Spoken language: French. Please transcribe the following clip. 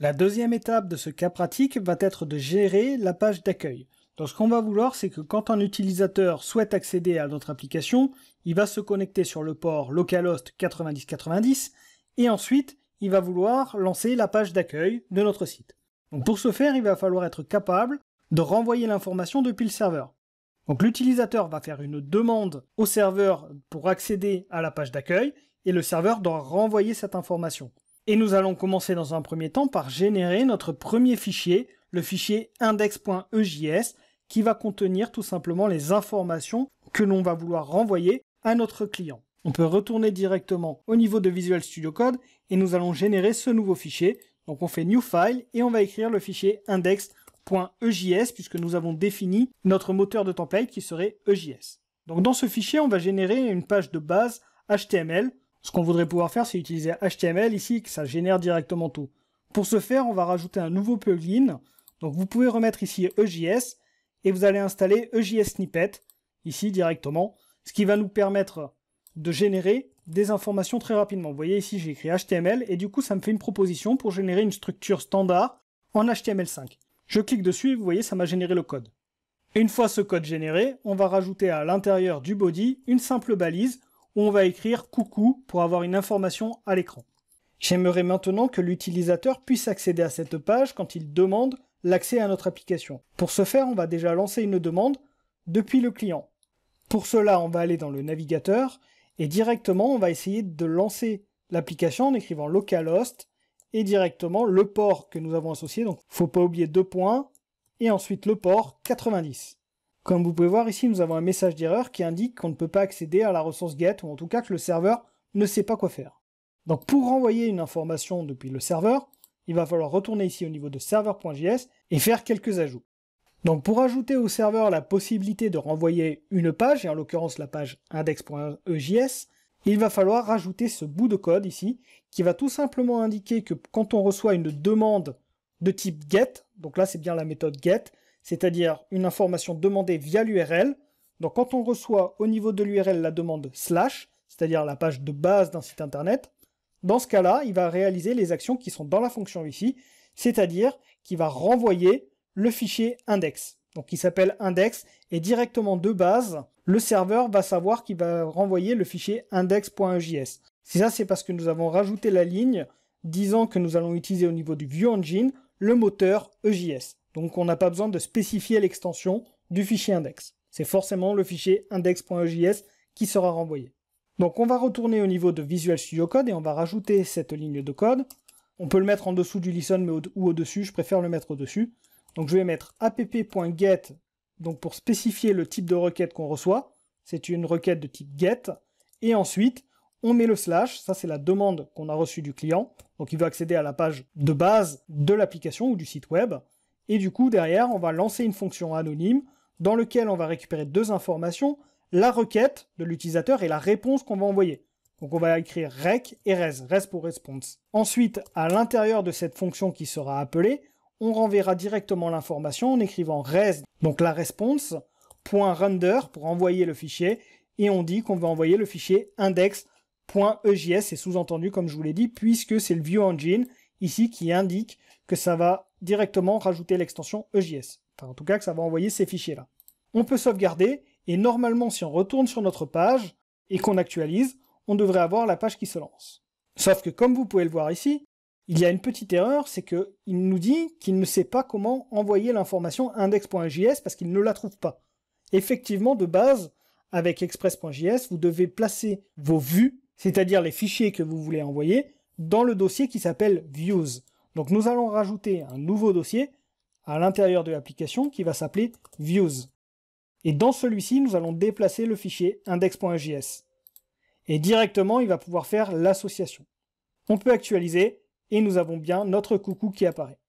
La deuxième étape de ce cas pratique va être de gérer la page d'accueil. Donc ce qu'on va vouloir, c'est que quand un utilisateur souhaite accéder à notre application, il va se connecter sur le port localhost 9090 et ensuite il va vouloir lancer la page d'accueil de notre site. Donc pour ce faire, il va falloir être capable de renvoyer l'information depuis le serveur. Donc l'utilisateur va faire une demande au serveur pour accéder à la page d'accueil et le serveur doit renvoyer cette information. Et nous allons commencer dans un premier temps par générer notre premier fichier, le fichier index.ejs, qui va contenir tout simplement les informations que l'on va vouloir renvoyer à notre client. On peut retourner directement au niveau de Visual Studio Code et nous allons générer ce nouveau fichier. Donc on fait New File et on va écrire le fichier index.ejs puisque nous avons défini notre moteur de template qui serait EJS. Donc dans ce fichier, on va générer une page de base HTML. Ce qu'on voudrait pouvoir faire, c'est utiliser HTML ici, que ça génère directement tout. Pour ce faire, on va rajouter un nouveau plugin. Donc vous pouvez remettre ici EJS et vous allez installer EJS Snippet ici directement, ce qui va nous permettre de générer des informations très rapidement. Vous voyez ici, j'ai écrit HTML et du coup, ça me fait une proposition pour générer une structure standard en HTML5. Je clique dessus et vous voyez, ça m'a généré le code. Une fois ce code généré, on va rajouter à l'intérieur du body une simple balise où on va écrire coucou pour avoir une information à l'écran. J'aimerais maintenant que l'utilisateur puisse accéder à cette page quand il demande l'accès à notre application. Pour ce faire, on va déjà lancer une demande depuis le client. Pour cela, on va aller dans le navigateur et directement, on va essayer de lancer l'application en écrivant localhost et directement le port que nous avons associé. Donc, il ne faut pas oublier 2 points et ensuite le port 90. Comme vous pouvez voir ici, nous avons un message d'erreur qui indique qu'on ne peut pas accéder à la ressource GET, ou en tout cas que le serveur ne sait pas quoi faire. Donc pour renvoyer une information depuis le serveur, il va falloir retourner ici au niveau de serveur.js et faire quelques ajouts. Donc pour ajouter au serveur la possibilité de renvoyer une page, et en l'occurrence la page index.ejs, il va falloir rajouter ce bout de code ici, qui va tout simplement indiquer que quand on reçoit une demande de type GET, donc là c'est bien la méthode GET, c'est-à-dire une information demandée via l'URL. Donc quand on reçoit au niveau de l'URL la demande /, c'est-à-dire la page de base d'un site internet, dans ce cas-là, il va réaliser les actions qui sont dans la fonction ici, c'est-à-dire qu'il va renvoyer le fichier index. Donc il s'appelle index et directement de base, le serveur va savoir qu'il va renvoyer le fichier index.ejs. Ça, c'est parce que nous avons rajouté la ligne disant que nous allons utiliser au niveau du View Engine le moteur EJS. Donc on n'a pas besoin de spécifier l'extension du fichier index. C'est forcément le fichier index.ejs qui sera renvoyé. Donc on va retourner au niveau de Visual Studio Code et on va rajouter cette ligne de code. On peut le mettre en dessous du listen ou au-dessus, je préfère le mettre au-dessus. Donc je vais mettre app.get donc pour spécifier le type de requête qu'on reçoit. C'est une requête de type get. Et ensuite, on met le /, ça c'est la demande qu'on a reçue du client. Donc il veut accéder à la page de base de l'application ou du site web. Et du coup, derrière, on va lancer une fonction anonyme dans laquelle on va récupérer 2 informations, la requête de l'utilisateur et la réponse qu'on va envoyer. Donc on va écrire rec et res pour response. Ensuite, à l'intérieur de cette fonction qui sera appelée, on renverra directement l'information en écrivant res, donc la response, .render pour envoyer le fichier, et on dit qu'on va envoyer le fichier index.ejs, c'est sous-entendu comme je vous l'ai dit, puisque c'est le View Engine ici qui indique que ça va directement rajouter l'extension EJS. Enfin, en tout cas, que ça va envoyer ces fichiers-là. On peut sauvegarder, et normalement, si on retourne sur notre page et qu'on actualise, on devrait avoir la page qui se lance. Sauf que, comme vous pouvez le voir ici, il y a une petite erreur, c'est qu'il nous dit qu'il ne sait pas comment envoyer l'information index.js parce qu'il ne la trouve pas. Effectivement, de base, avec express.js, vous devez placer vos vues, c'est-à-dire les fichiers que vous voulez envoyer, dans le dossier qui s'appelle views. Donc nous allons rajouter un nouveau dossier à l'intérieur de l'application qui va s'appeler views. Et dans celui-ci, nous allons déplacer le fichier index.js. Et directement, il va pouvoir faire l'association. On peut actualiser et nous avons bien notre coucou qui apparaît.